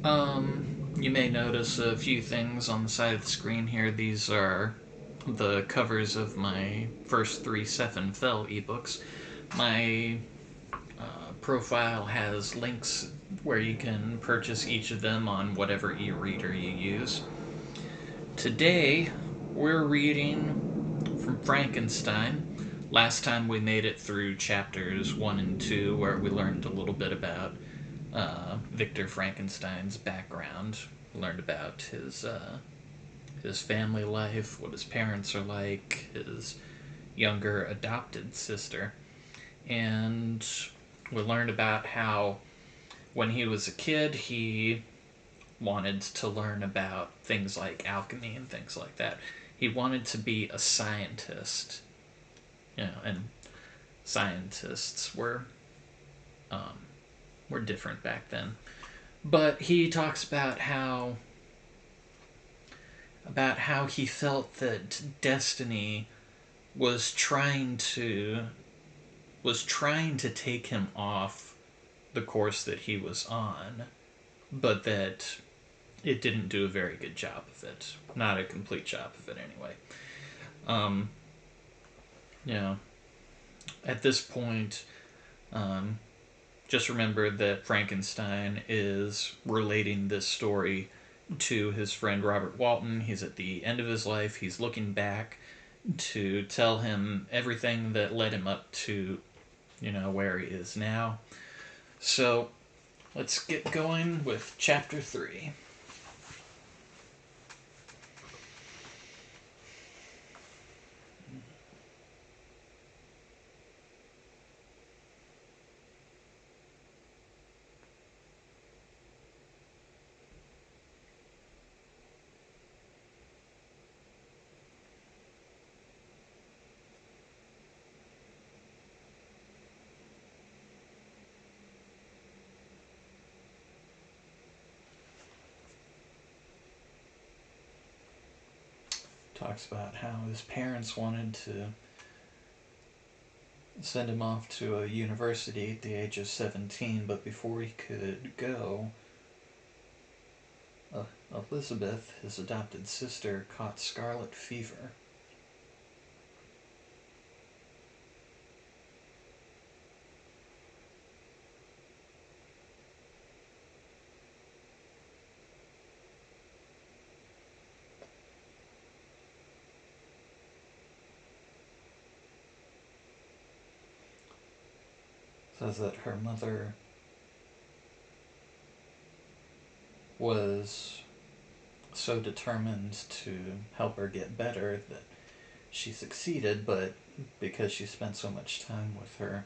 You may notice a few things on the side of the screen here. These are the covers of my first three Seven Fell ebooks. My profile has links where you can purchase each of them on whatever e-reader you use. Today, we're reading from Frankenstein. Last time we made it through chapters 1 and 2, where we learned a little bit about Victor Frankenstein's background. We learned about his family life, what his parents are like, his younger adopted sister, and we learned about how when he was a kid he wanted to learn about things like alchemy and things like that. He wanted to be a scientist, and scientists um, were different back then. But he talks about how he felt that destiny was trying to take him off the course that he was on, but that it didn't do a very good job of it. Not a complete job of it, anyway. Um, you know, at this point, um, just remember that Frankenstein is relating this story to his friend Robert Walton. He's at the end of his life. He's looking back to tell him everything that led him up to, where he is now. So let's get going with chapter 3. Talks about how his parents wanted to send him off to a university at the age of 17, but before he could go, Elizabeth, his adopted sister, caught scarlet fever. Says that her mother was so determined to help her get better that she succeeded, but because she spent so much time with her,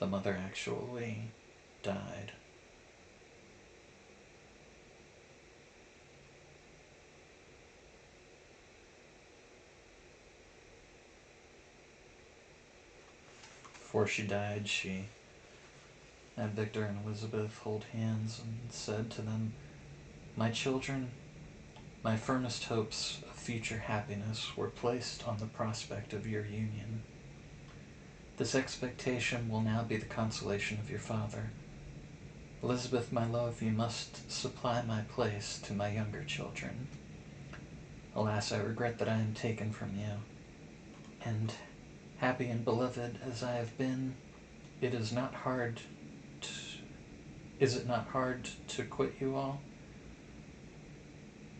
the mother actually died. Before she died, she had Victor and Elizabeth hold hands and said to them, "My children, my firmest hopes of future happiness were placed on the prospect of your union. This expectation will now be the consolation of your father. Elizabeth, my love, you must supply my place to my younger children. Alas, I regret that I am taken from you, and happy and beloved as I have been, it is not hard to, is it not hard to quit you all?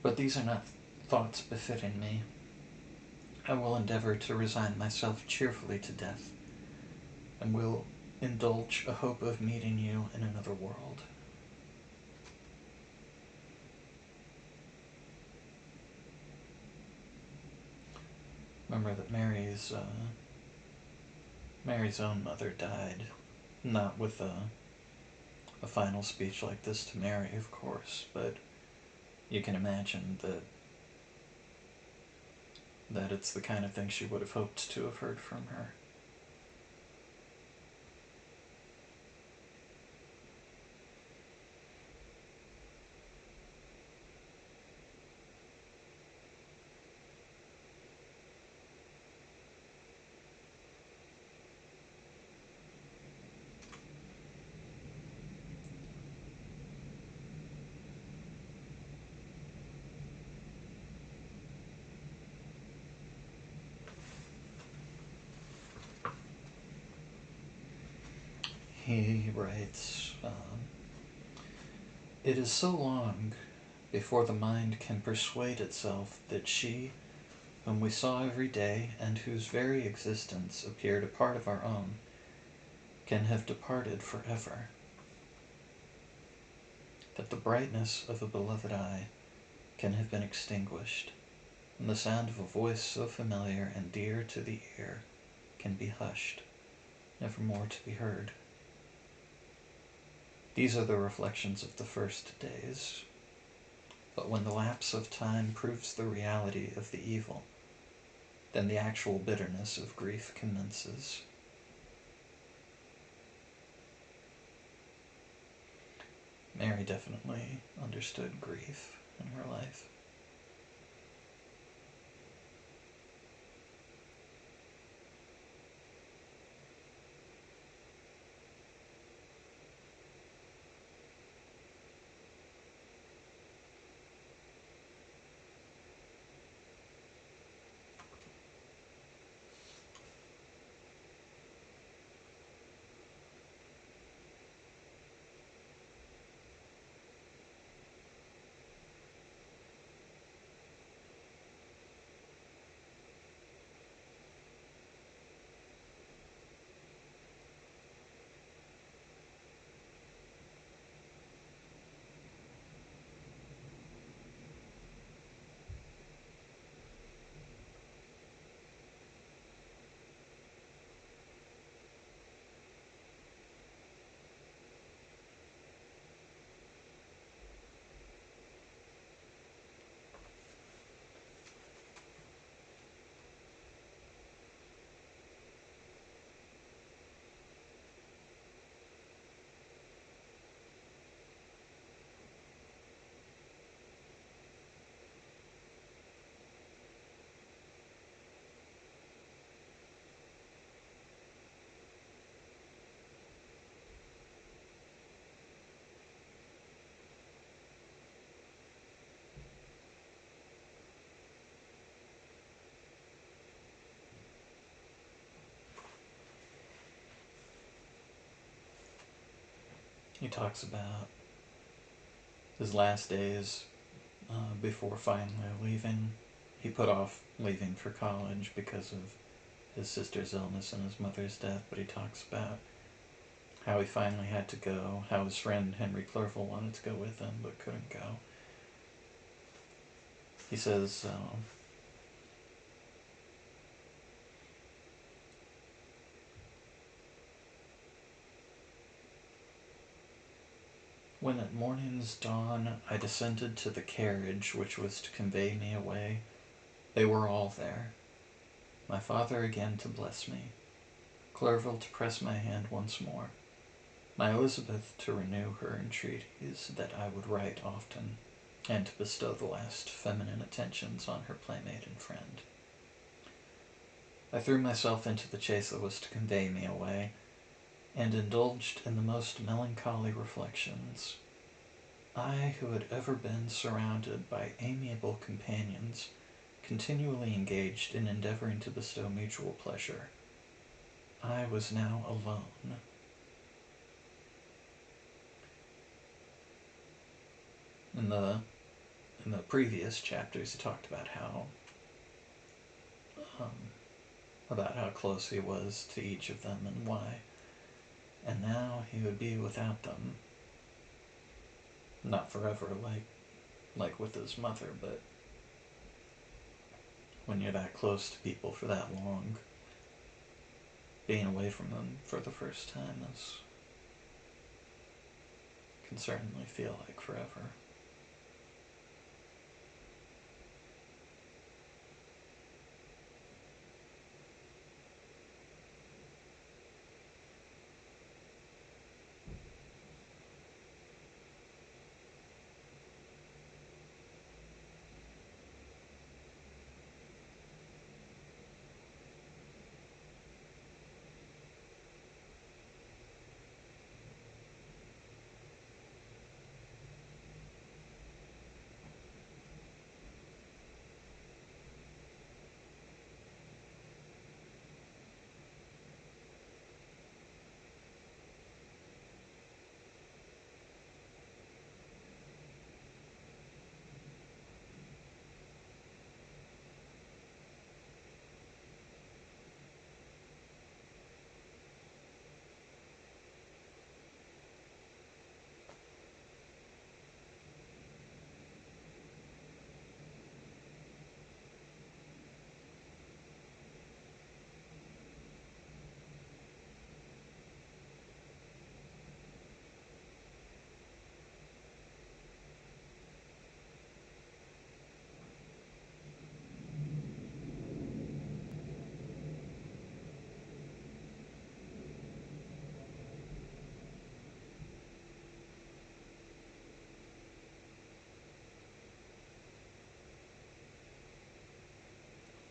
But these are not thoughts befitting me. I will endeavor to resign myself cheerfully to death, and will indulge a hope of meeting you in another world." Remember that Mary's own mother died, not with a final speech like this to Mary, of course, but you can imagine that it's the kind of thing she would have hoped to have heard from her. He writes, "It is so long before the mind can persuade itself that she, whom we saw every day, and whose very existence appeared a part of our own, can have departed forever. That the brightness of a beloved eye can have been extinguished, and the sound of a voice so familiar and dear to the ear can be hushed, never more to be heard. These are the reflections of the first days. But when the lapse of time proves the reality of the evil, then the actual bitterness of grief commences." Mary definitely understood grief in her life. He talks about his last days before finally leaving. He put off leaving for college because of his sister's illness and his mother's death, but he talks about how he finally had to go, how his friend Henry Clerval wanted to go with him but couldn't go. He says, "When at morning's dawn I descended to the carriage which was to convey me away, they were all there. My father again to bless me, Clerval to press my hand once more, my Elizabeth to renew her entreaties that I would write often, and to bestow the last feminine attentions on her playmate and friend. I threw myself into the chaise that was to convey me away, and indulged in the most melancholy reflections. I, who had ever been surrounded by amiable companions, continually engaged in endeavoring to bestow mutual pleasure, I was now alone. In the previous chapters, he talked about how close he was to each of them and why. And now he would be without them. Not forever, like with his mother, but when you're that close to people for that long, being away from them for the first time can certainly feel like forever.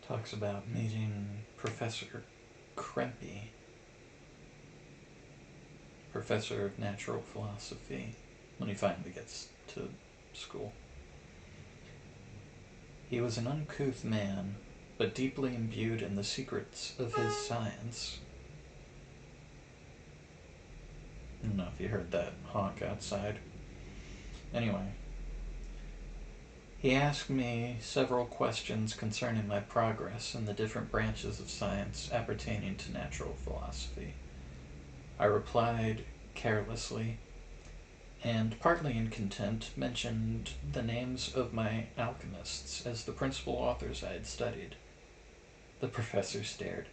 talks about meeting Professor Krempy, professor of natural philosophy, when he finally gets to school. He was an uncouth man, but deeply imbued in the secrets of his science. I don't know if you heard that honk outside. Anyway, he asked me several questions concerning my progress in the different branches of science appertaining to natural philosophy. I replied carelessly, and partly in contempt mentioned the names of my alchemists as the principal authors I had studied. The professor stared.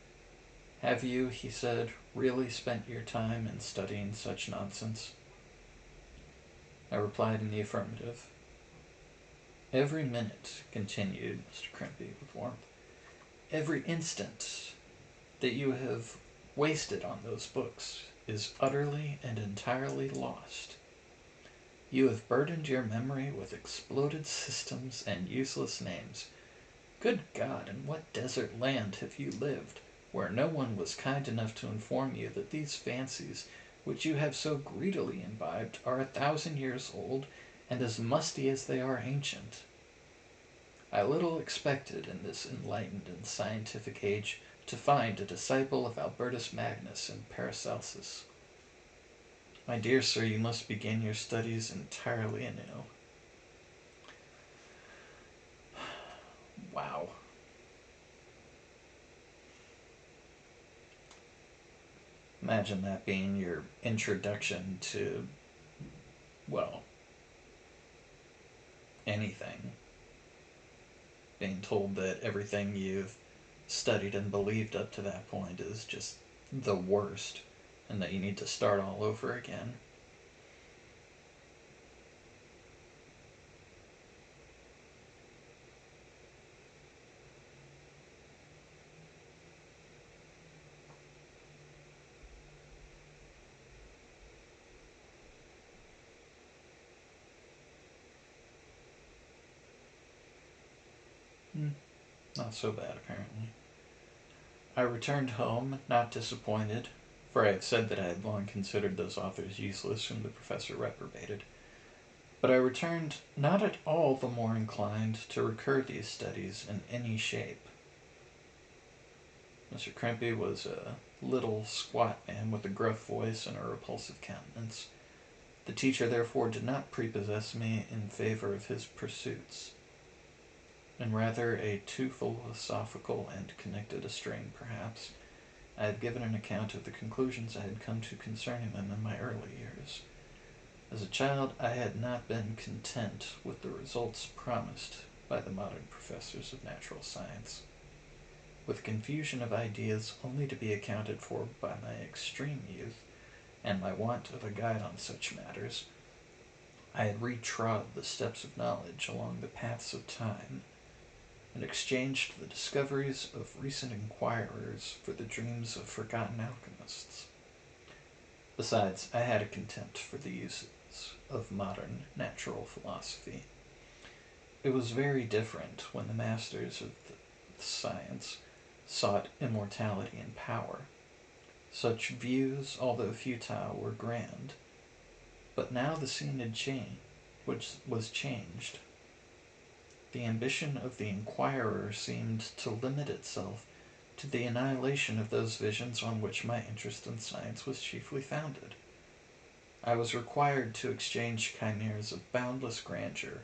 "Have you," he said, "really spent your time in studying such nonsense?" I replied in the affirmative. "Every minute," continued Mr. Crimpy with warmth, "every instant that you have wasted on those books is utterly and entirely lost. You have burdened your memory with exploded systems and useless names. Good God, in what desert land have you lived, where no one was kind enough to inform you that these fancies, which you have so greedily imbibed, are 1,000 years old, and as musty as they are ancient? I little expected in this enlightened and scientific age to find a disciple of Albertus Magnus and Paracelsus. My dear sir, you must begin your studies entirely anew." Wow. Imagine that being your introduction to, well, anything. Being told that everything you've studied and believed up to that point is just the worst, and that you need to start all over again. Not so bad, apparently. I returned home, not disappointed, for I had said that I had long considered those authors useless whom the professor reprobated. But I returned not at all the more inclined to recur these studies in any shape. Mr. Crimpy was a little, squat man with a gruff voice and a repulsive countenance. The teacher therefore did not prepossess me in favor of his pursuits. In rather a too philosophical and connected a strain, perhaps, I had given an account of the conclusions I had come to concerning them in my early years. As a child, I had not been content with the results promised by the modern professors of natural science. With confusion of ideas only to be accounted for by my extreme youth and my want of a guide on such matters, I had retrod the steps of knowledge along the paths of time, and exchanged the discoveries of recent inquirers for the dreams of forgotten alchemists. Besides, I had a contempt for the uses of modern natural philosophy. It was very different when the masters of the science sought immortality and power. Such views, although futile, were grand. But now the scene had changed, which was changed. The ambition of the inquirer seemed to limit itself to the annihilation of those visions on which my interest in science was chiefly founded. I was required to exchange chimeras of boundless grandeur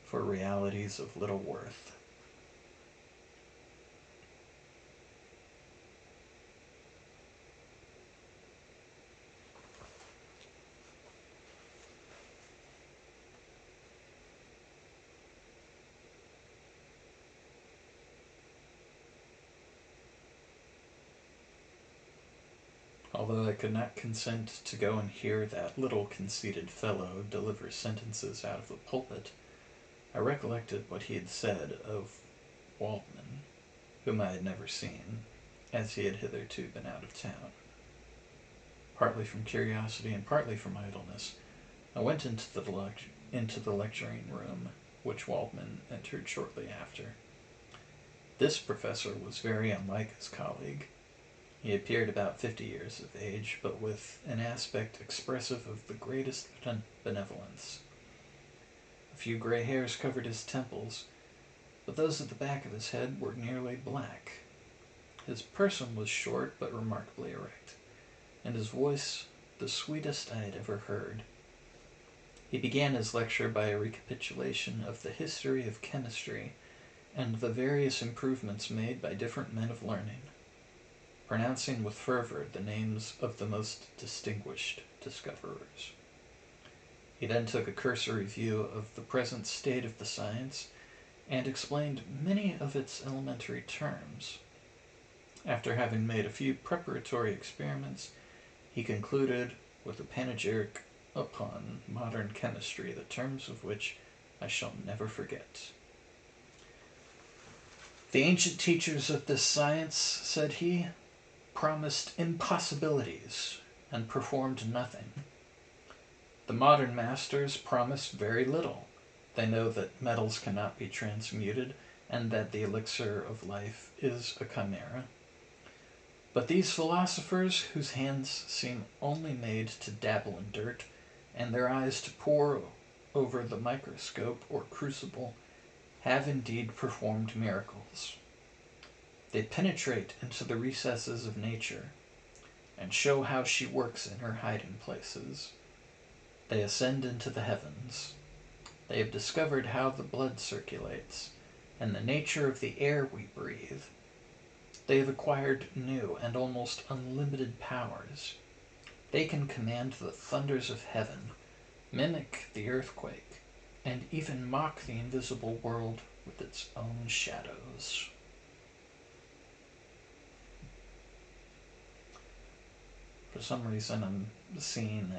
for realities of little worth. Although I could not consent to go and hear that little conceited fellow deliver sentences out of the pulpit, I recollected what he had said of Waldman, whom I had never seen, as he had hitherto been out of town. Partly from curiosity and partly from idleness, I went into the lecturing room, which Waldman entered shortly after. This professor was very unlike his colleague. He appeared about 50 years of age, but with an aspect expressive of the greatest benevolence. A few gray hairs covered his temples, but those at the back of his head were nearly black. His person was short but remarkably erect, and his voice the sweetest I had ever heard. He began his lecture by a recapitulation of the history of chemistry and the various improvements made by different men of learning, pronouncing with fervor the names of the most distinguished discoverers. He then took a cursory view of the present state of the science and explained many of its elementary terms. After having made a few preparatory experiments, he concluded with a panegyric upon modern chemistry, the terms of which I shall never forget. The ancient teachers of this science, said he, promised impossibilities and performed nothing. The modern masters promise very little. They know that metals cannot be transmuted and that the elixir of life is a chimera. But these philosophers, whose hands seem only made to dabble in dirt, and their eyes to pore over the microscope or crucible, have indeed performed miracles. They penetrate into the recesses of nature, and show how she works in her hiding places. They ascend into the heavens. They have discovered how the blood circulates, and the nature of the air we breathe. They have acquired new and almost unlimited powers. They can command the thunders of heaven, mimic the earthquake, and even mock the invisible world with its own shadows. For some reason, I'm seeing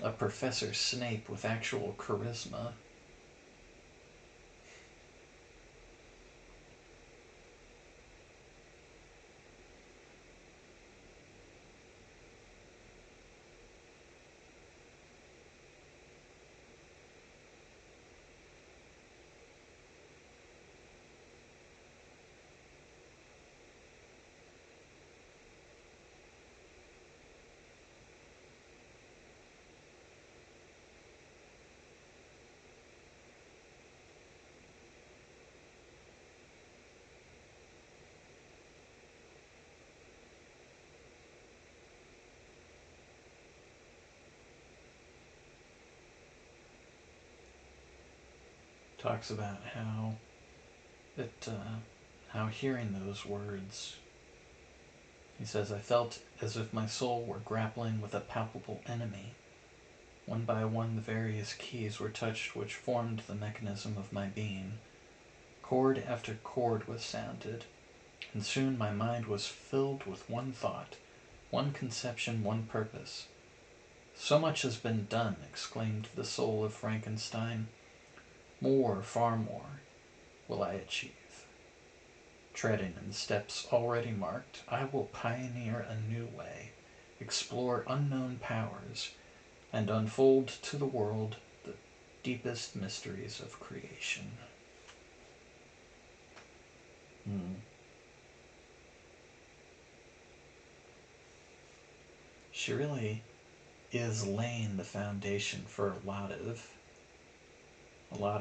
a Professor Snape with actual charisma. Talks about how hearing those words, he says, I felt as if my soul were grappling with a palpable enemy. One by one the various keys were touched which formed the mechanism of my being. Chord after chord was sounded, and soon my mind was filled with one thought, one conception, one purpose. So much has been done, exclaimed the soul of Frankenstein. More, far more, will I achieve. Treading in the steps already marked, I will pioneer a new way, explore unknown powers, and unfold to the world the deepest mysteries of creation. She really is laying the foundation for a lot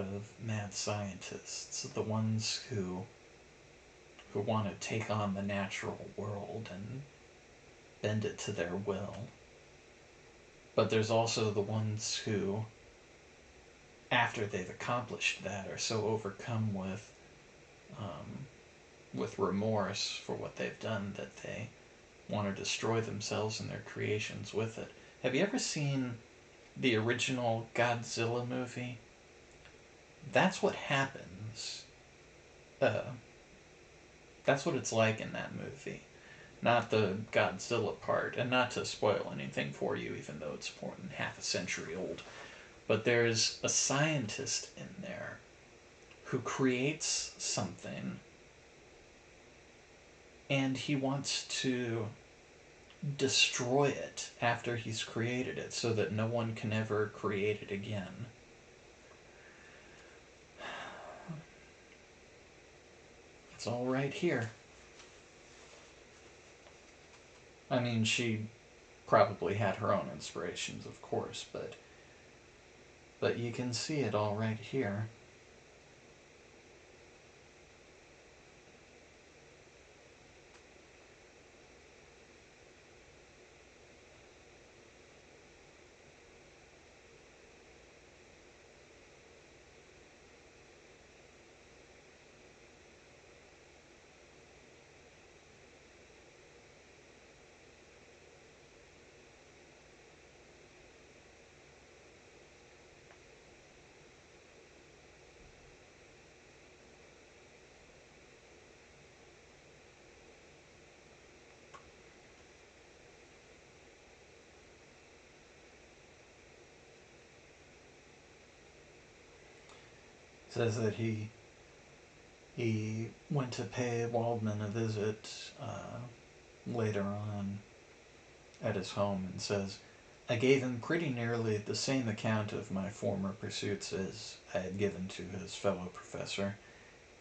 of mad scientists, the ones who want to take on the natural world and bend it to their will. But there's also the ones who, after they've accomplished that, are so overcome with remorse for what they've done that they want to destroy themselves and their creations with it. Have you ever seen the original Godzilla movie? That's what happens. That's what it's like in that movie. Not the Godzilla part, and not to spoil anything for you, even though it's more than half a century old. But there's a scientist in there who creates something, and he wants to destroy it after he's created it so that no one can ever create it again. It's all right here. I mean, she probably had her own inspirations, of course, but you can see it all right here. It says that he went to pay Waldman a visit later on at his home and says, I gave him pretty nearly the same account of my former pursuits as I had given to his fellow professor.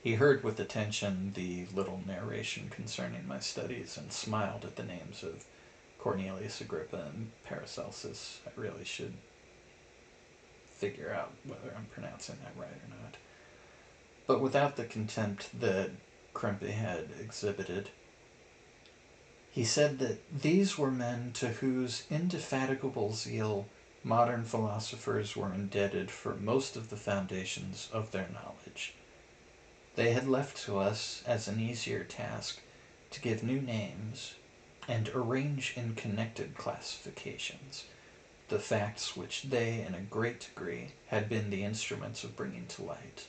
He heard with attention the little narration concerning my studies and smiled at the names of Cornelius Agrippa and Paracelsus. I really should figure out whether I'm pronouncing that right or not. But without the contempt that Krempe had exhibited, he said that these were men to whose indefatigable zeal modern philosophers were indebted for most of the foundations of their knowledge. They had left to us as an easier task to give new names and arrange in connected classifications the facts which they, in a great degree, had been the instruments of bringing to light.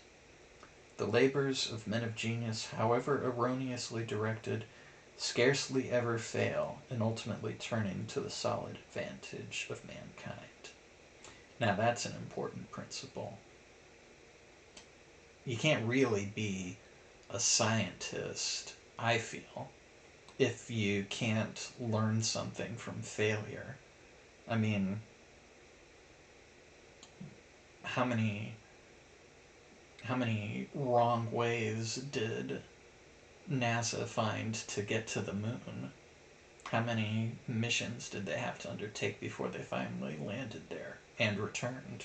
The labors of men of genius, however erroneously directed, scarcely ever fail in ultimately turning to the solid advantage of mankind. Now that's an important principle. You can't really be a scientist, I feel, if you can't learn something from failure. I mean, how many wrong ways did NASA find to get to the moon? How many missions did they have to undertake before they finally landed there and returned?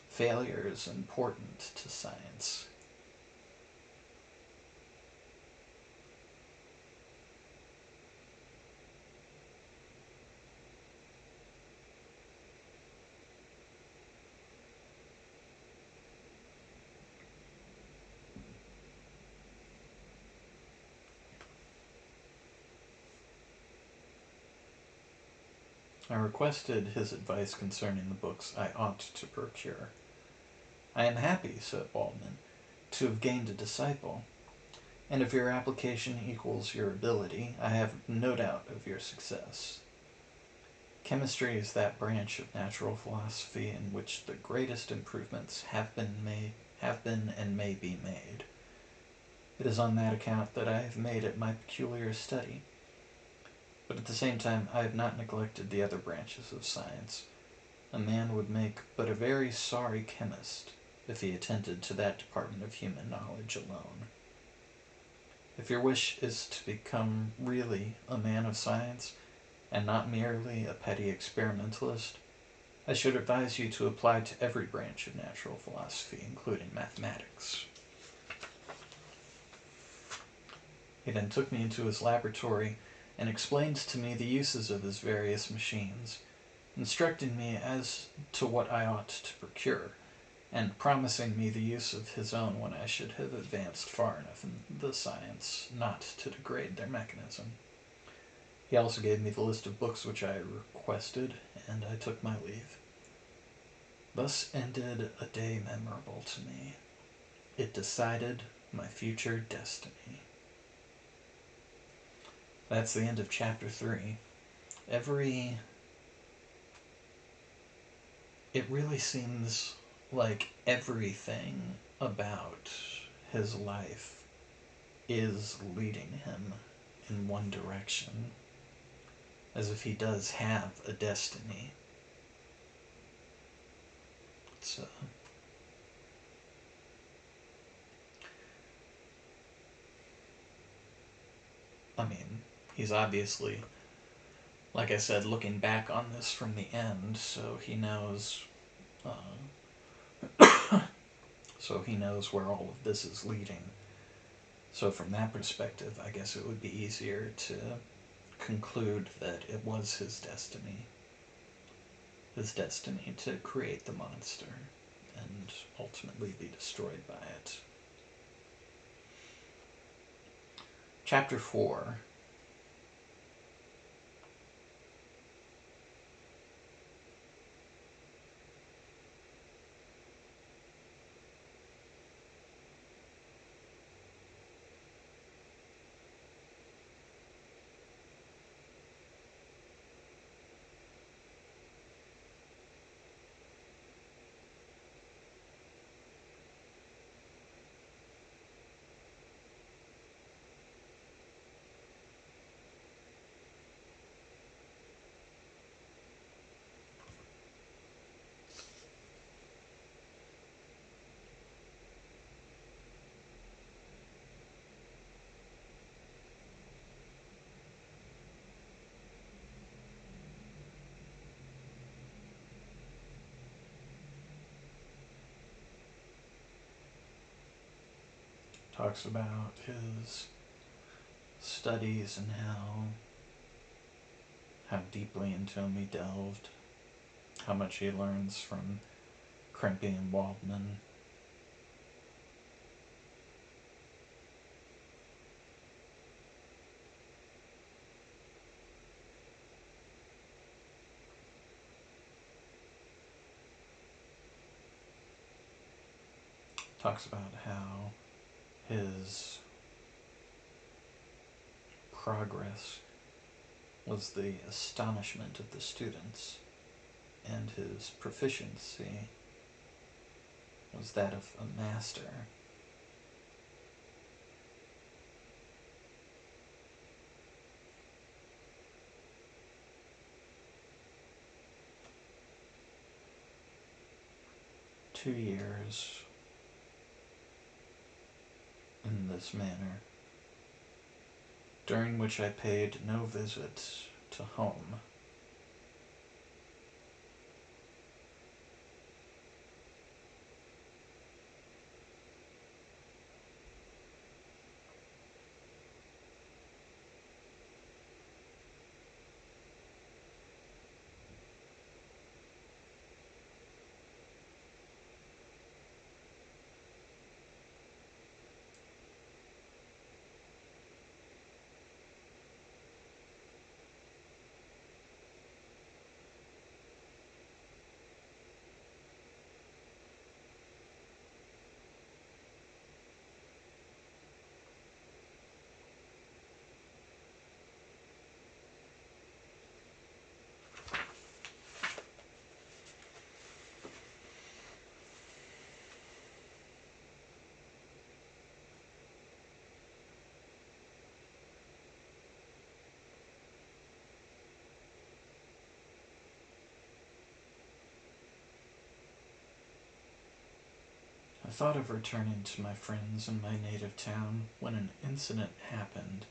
Failure is important to science. I requested his advice concerning the books I ought to procure. I am happy, said Waldman, to have gained a disciple, and if your application equals your ability, I have no doubt of your success. Chemistry is that branch of natural philosophy in which the greatest improvements have been and may be made. It is on that account that I have made it my peculiar study. But at the same time, I have not neglected the other branches of science. A man would make but a very sorry chemist if he attended to that department of human knowledge alone. If your wish is to become really a man of science, and not merely a petty experimentalist, I should advise you to apply to every branch of natural philosophy, including mathematics. He then took me into his laboratory and explained to me the uses of his various machines, instructing me as to what I ought to procure, and promising me the use of his own when I should have advanced far enough in the science not to degrade their mechanism. He also gave me the list of books which I requested, and I took my leave. Thus ended a day memorable to me. It decided my future destiny. That's the end of chapter 3. It really seems like everything about his life is leading him in one direction, as if he does have a destiny. he's obviously, like I said, looking back on this from the end, so he knows. So he knows where all of this is leading. So from that perspective, I guess it would be easier to conclude that it was his destiny to create the monster and ultimately be destroyed by it. Chapter 4. Talks about his studies and how deeply into him he delved, how much he learns from Krempe and Waldman. Talks about how his progress was the astonishment of the students, and his proficiency was that of a master. "2 years in this manner, during which I paid no visit to home. I thought of returning to my friends in my native town when an incident happened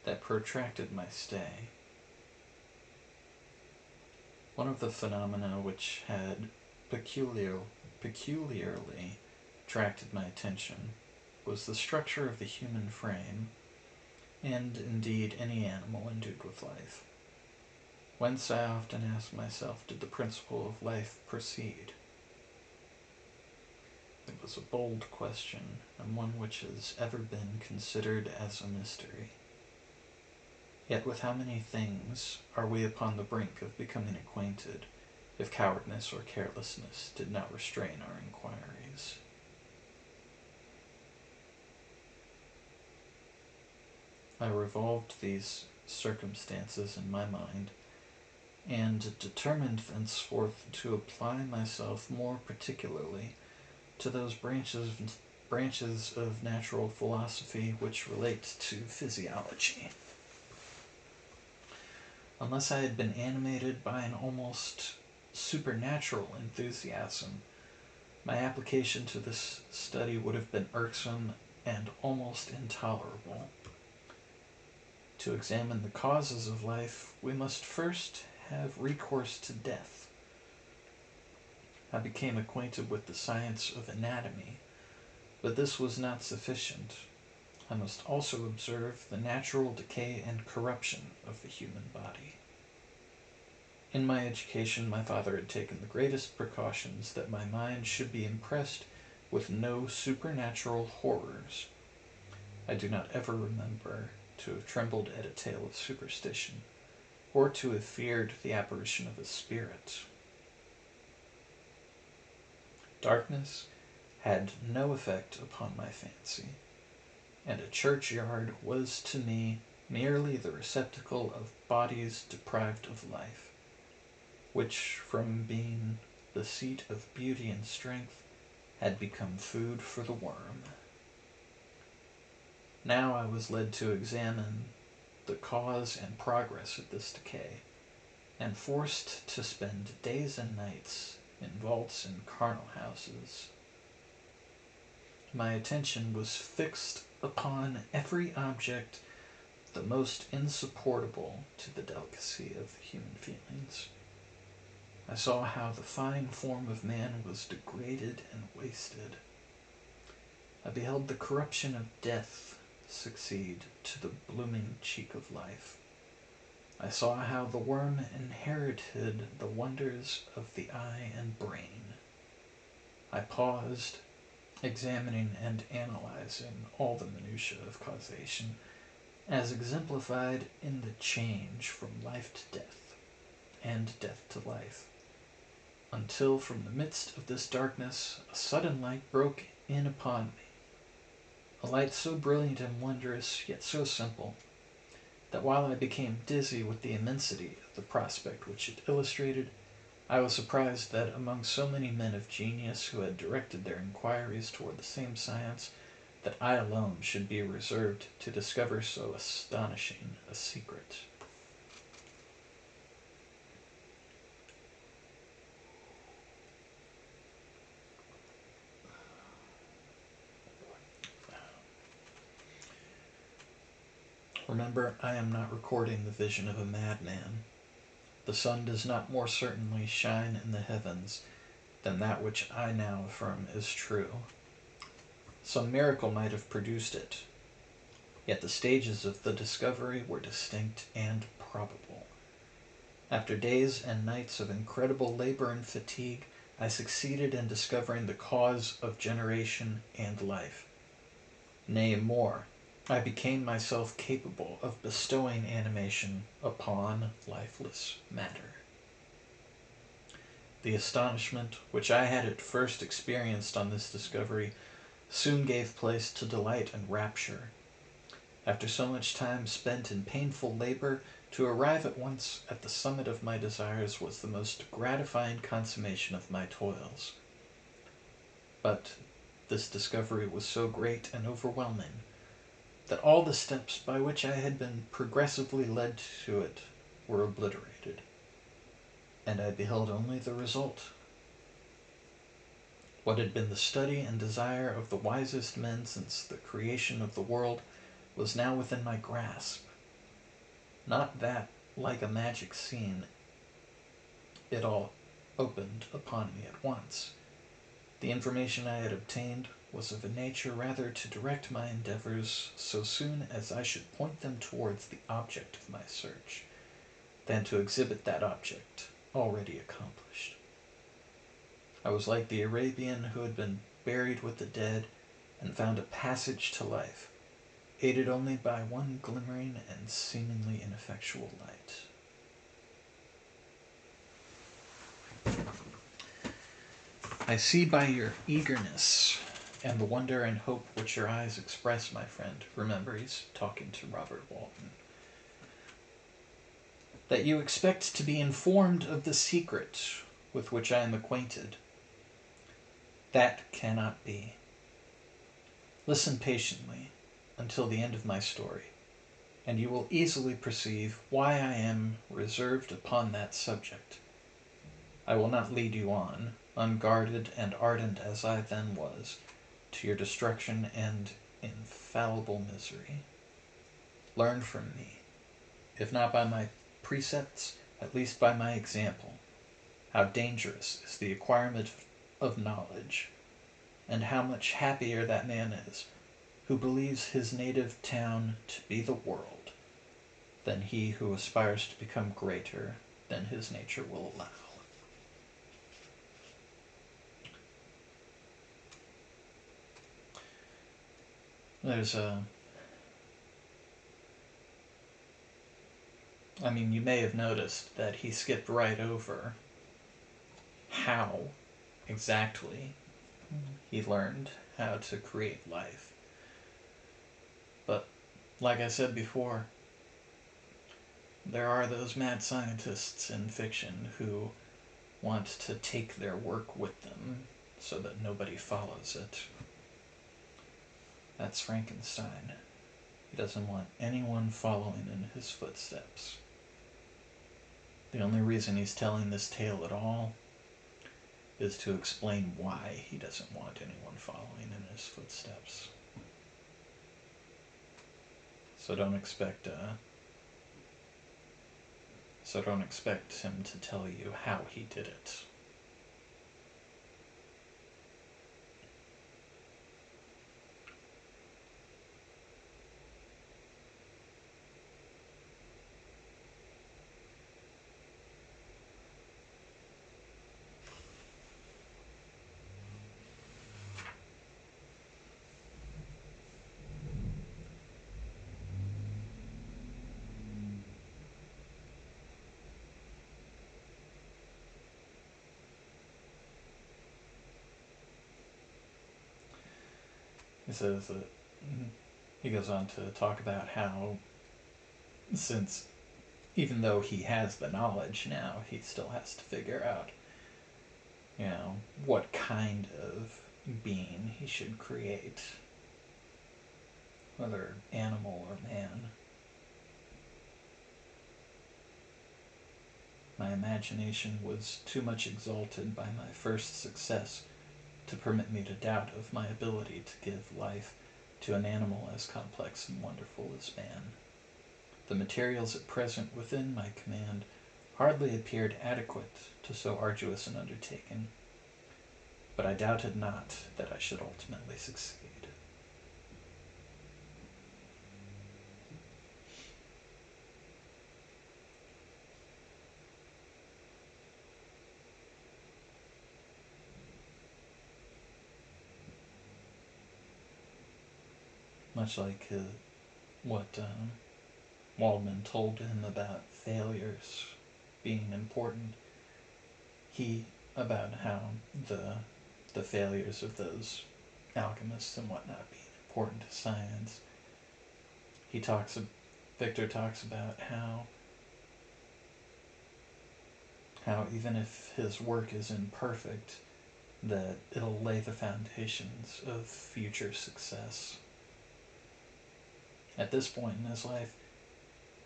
that protracted my stay. One of the phenomena which had peculiarly attracted my attention was the structure of the human frame, and indeed any animal endued with life. Whence I often asked myself, did the principle of life proceed? It was a bold question, and one which has ever been considered as a mystery. Yet with how many things are we upon the brink of becoming acquainted, if cowardice or carelessness did not restrain our inquiries? I revolved these circumstances in my mind, and determined thenceforth to apply myself more particularly to those branches of natural philosophy which relate to physiology. Unless I had been animated by an almost supernatural enthusiasm, my application to this study would have been irksome and almost intolerable. To examine the causes of life, we must first have recourse to death. I became acquainted with the science of anatomy, but this was not sufficient. I must also observe the natural decay and corruption of the human body. In my education, my father had taken the greatest precautions that my mind should be impressed with no supernatural horrors. I do not ever remember to have trembled at a tale of superstition, or to have feared the apparition of a spirit. Darkness had no effect upon my fancy, and a churchyard was to me merely the receptacle of bodies deprived of life, which, from being the seat of beauty and strength, had become food for the worm. Now I was led to examine the cause and progress of this decay, and forced to spend days and nights in vaults and charnel houses. My attention was fixed upon every object the most insupportable to the delicacy of the human feelings. I saw how the fine form of man was degraded and wasted. I beheld the corruption of death succeed to the blooming cheek of life. I saw how the worm inherited the wonders of the eye and brain. I paused, examining and analyzing all the minutiae of causation, as exemplified in the change from life to death, and death to life, until from the midst of this darkness a sudden light broke in upon me, a light so brilliant and wondrous, yet so simple, that while I became dizzy with the immensity of the prospect which it illustrated, I was surprised that among so many men of genius who had directed their inquiries toward the same science, that I alone should be reserved to discover so astonishing a secret. Remember, I am not recording the vision of a madman. The sun does not more certainly shine in the heavens than that which I now affirm is true. Some miracle might have produced it, yet the stages of the discovery were distinct and probable. After days and nights of incredible labor and fatigue, I succeeded in discovering the cause of generation and life. Nay, more, I became myself capable of bestowing animation upon lifeless matter. The astonishment which I had at first experienced on this discovery soon gave place to delight and rapture. After so much time spent in painful labor, to arrive at once at the summit of my desires was the most gratifying consummation of my toils. But this discovery was so great and overwhelming that all the steps by which I had been progressively led to it were obliterated, and I beheld only the result. What had been the study and desire of the wisest men since the creation of the world was now within my grasp. Not that, like a magic scene, it all opened upon me at once. The information I had obtained was of a nature rather to direct my endeavors so soon as I should point them towards the object of my search, than to exhibit that object already accomplished. I was like the Arabian who had been buried with the dead and found a passage to life, aided only by one glimmering and seemingly ineffectual light. I see by your eagerness and the wonder and hope which your eyes express, my friend, remember he's talking to Robert Walton, that you expect to be informed of the secret with which I am acquainted. That cannot be. Listen patiently until the end of my story, and you will easily perceive why I am reserved upon that subject. I will not lead you on, unguarded and ardent as I then was, to your destruction and infallible misery. Learn from me if not by my precepts, at least by my example. How dangerous is the acquirement of knowledge, and how much happier that man is who believes his native town to be the world than he who aspires to become greater than his nature will allow. There's a... I mean, you may have noticed that he skipped right over how exactly he learned how to create life. But, like I said before, there are those mad scientists in fiction who want to take their work with them so that nobody follows it. That's Frankenstein. He doesn't want anyone following in his footsteps. The only reason he's telling this tale at all is to explain why he doesn't want anyone following in his footsteps. So don't expect him to tell you how he did it. He says that he goes on to talk about how, since even though he has the knowledge now, he still has to figure out, what kind of being he should create, whether animal or man. My imagination was too much exalted by my first success to permit me to doubt of my ability to give life to an animal as complex and wonderful as man. The materials at present within my command hardly appeared adequate to so arduous an undertaking, but I doubted not that I should ultimately succeed. Much like what Waldman told him about failures being important, about how the failures of those alchemists and whatnot being important to science. Victor talks about how even if his work is imperfect, that it'll lay the foundations of future success. At this point in his life,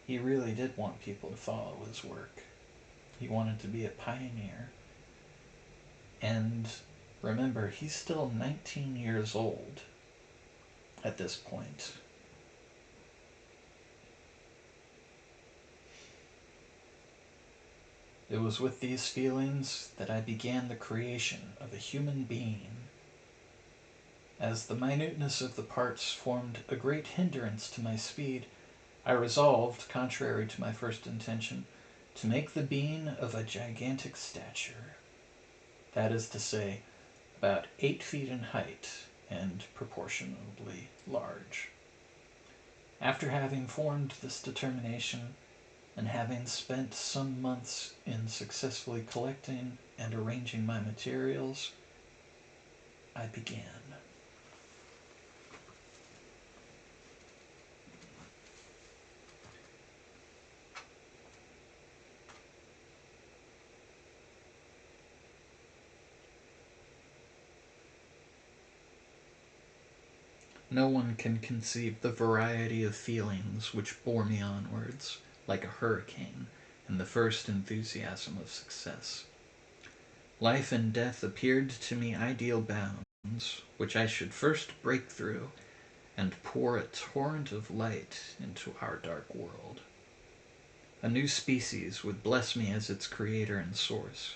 he really did want people to follow his work. He wanted to be a pioneer. And remember, he's still 19 years old at this point. It was with these feelings that I began the creation of a human being. As the minuteness of the parts formed a great hindrance to my speed, I resolved, contrary to my first intention, to make the being of a gigantic stature. That is to say, about 8 feet in height and proportionably large. After having formed this determination, and having spent some months in successfully collecting and arranging my materials, I began. No one can conceive the variety of feelings which bore me onwards, like a hurricane, in the first enthusiasm of success. Life and death appeared to me ideal bounds, which I should first break through, and pour a torrent of light into our dark world. A new species would bless me as its creator and source.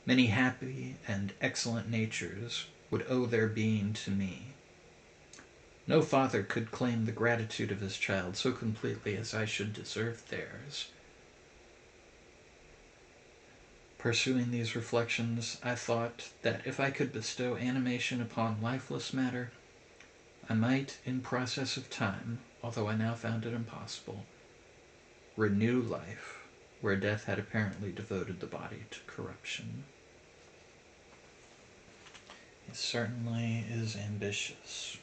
Many happy and excellent natures would owe their being to me. No father could claim the gratitude of his child so completely as I should deserve theirs. Pursuing these reflections, I thought that if I could bestow animation upon lifeless matter, I might, in process of time, although I now found it impossible, renew life where death had apparently devoted the body to corruption. He certainly is ambitious.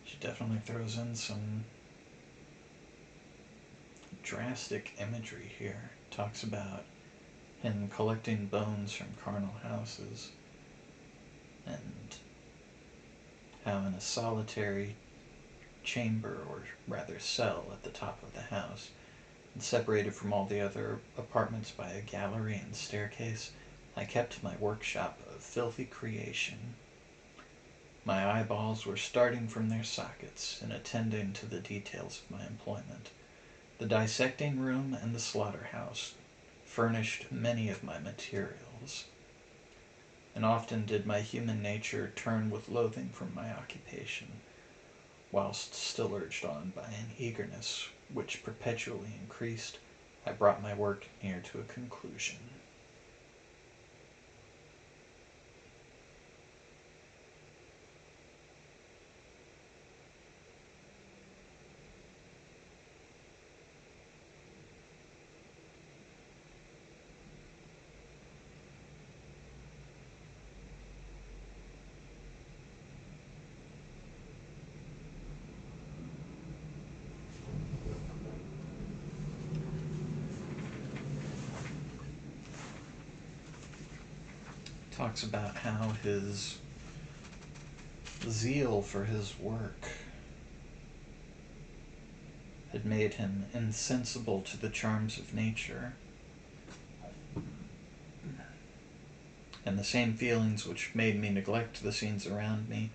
She definitely throws in some drastic imagery here. Talks about him collecting bones from carnal houses, and how in a solitary chamber, or rather cell, at the top of the house, and separated from all the other apartments by a gallery and staircase, I kept my workshop of filthy creation. My eyeballs were starting from their sockets in attending to the details of my employment. The dissecting room and the slaughterhouse furnished many of my materials, and often did my human nature turn with loathing from my occupation, whilst still urged on by an eagerness which perpetually increased, I brought my work near to a conclusion. Talks about how his zeal for his work had made him insensible to the charms of nature, and the same feelings which made me neglect the scenes around me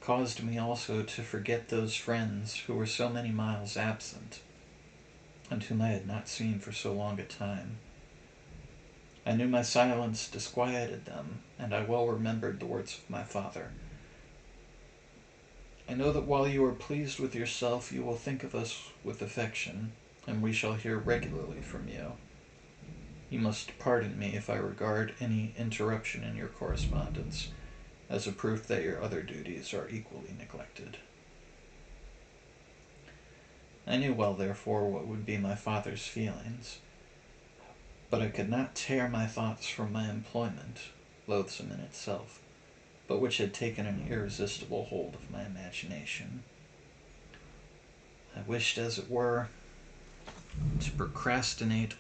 caused me also to forget those friends who were so many miles absent, and whom I had not seen for so long a time. I knew my silence disquieted them, and I well remembered the words of my father. I know that while you are pleased with yourself, you will think of us with affection, and we shall hear regularly from you. You must pardon me if I regard any interruption in your correspondence as a proof that your other duties are equally neglected. I knew well, therefore, what would be my father's feelings, but I could not tear my thoughts from my employment, loathsome in itself, but which had taken an irresistible hold of my imagination. I wished, as it were, to procrastinate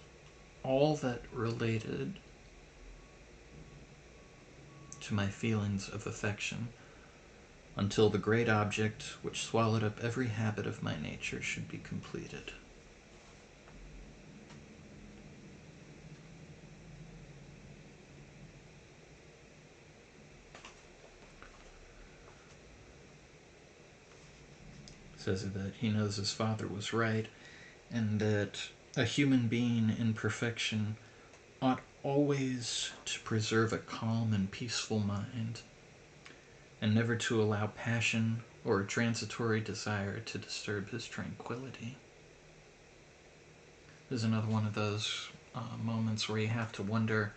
all that related to my feelings of affection until the great object which swallowed up every habit of my nature should be completed. Says that he knows his father was right, and that a human being in perfection ought always to preserve a calm and peaceful mind, and never to allow passion or a transitory desire to disturb his tranquility. There's another one of those moments where you have to wonder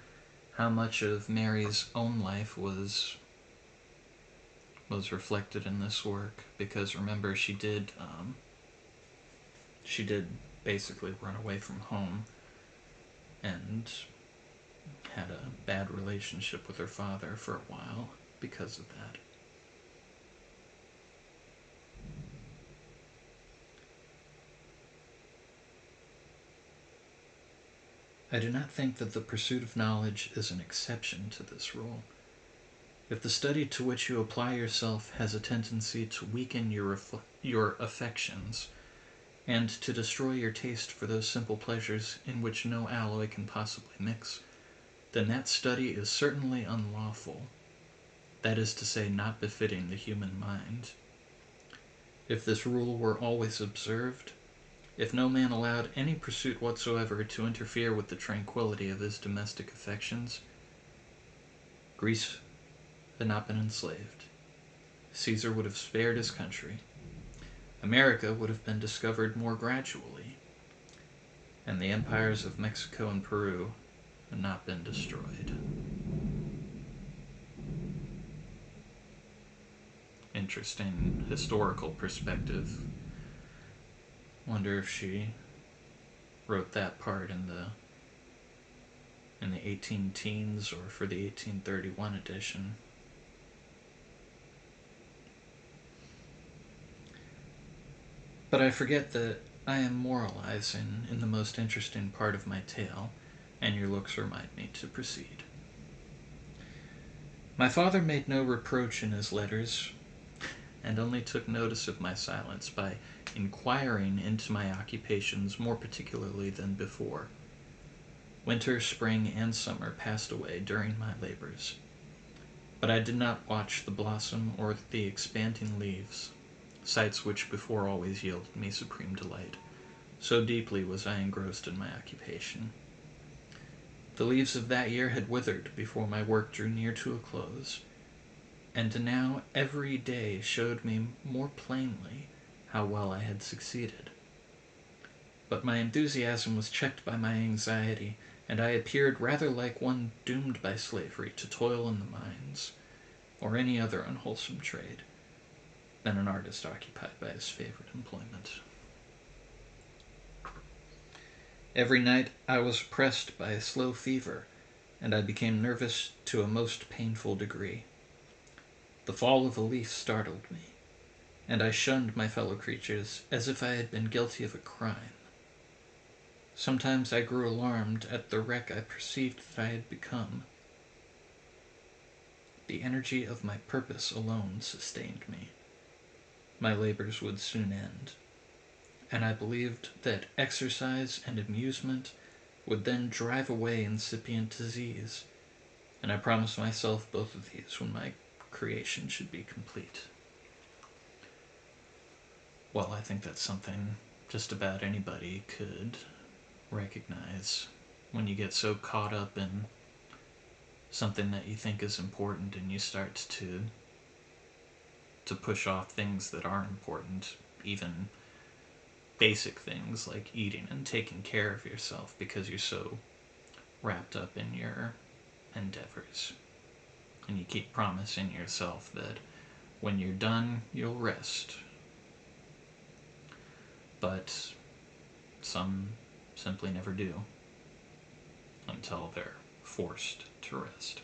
how much of Mary's own life was reflected in this work, because remember, she did basically run away from home and had a bad relationship with her father for a while because of that. I do not think that the pursuit of knowledge is an exception to this rule. If the study to which you apply yourself has a tendency to weaken your affections, and to destroy your taste for those simple pleasures in which no alloy can possibly mix, then that study is certainly unlawful, that is to say, not befitting the human mind. If this rule were always observed, if no man allowed any pursuit whatsoever to interfere with the tranquility of his domestic affections, Greece had not been enslaved. Caesar would have spared his country. America would have been discovered more gradually, and the empires of Mexico and Peru had not been destroyed. Interesting historical perspective. Wonder if she wrote that part in the 18 teens or for the 1831 edition. But I forget that I am moralizing in the most interesting part of my tale, and your looks remind me to proceed. My father made no reproach in his letters, and only took notice of my silence by inquiring into my occupations more particularly than before. Winter, spring, and summer passed away during my labors, but I did not watch the blossom or the expanding leaves, sights which before always yielded me supreme delight, so deeply was I engrossed in my occupation. The leaves of that year had withered before my work drew near to a close, and now every day showed me more plainly how well I had succeeded. But my enthusiasm was checked by my anxiety, and I appeared rather like one doomed by slavery to toil in the mines, or any other unwholesome trade, than an artist occupied by his favorite employment. Every night I was oppressed by a slow fever, and I became nervous to a most painful degree. The fall of a leaf startled me, and I shunned my fellow creatures as if I had been guilty of a crime. Sometimes I grew alarmed at the wreck I perceived that I had become. The energy of my purpose alone sustained me. My labors would soon end, and I believed that exercise and amusement would then drive away incipient disease, and I promised myself both of these when my creation should be complete. Well, I think that's something just about anybody could recognize when you get so caught up in something that you think is important and you start to push off things that aren't important, even basic things like eating and taking care of yourself, because you're so wrapped up in your endeavors. And you keep promising yourself that when you're done, you'll rest. But some simply never do until they're forced to rest.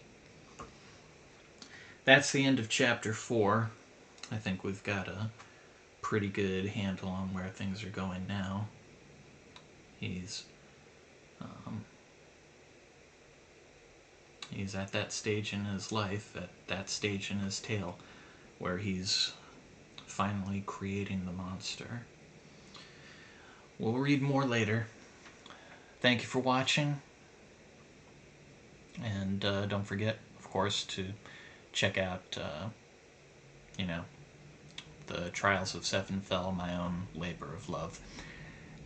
That's the end of chapter 4. I think we've got a pretty good handle on where things are going now. He's at that stage in his life, at that stage in his tale, where he's finally creating the monster. We'll read more later. Thank you for watching, and don't forget, of course, to check out, the Trials of Seven Fell, my own labor of love.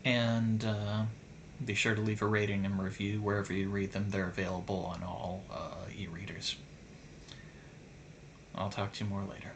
And Be sure to leave a rating and review wherever you read them. They're available on all e readers. I'll talk to you more later.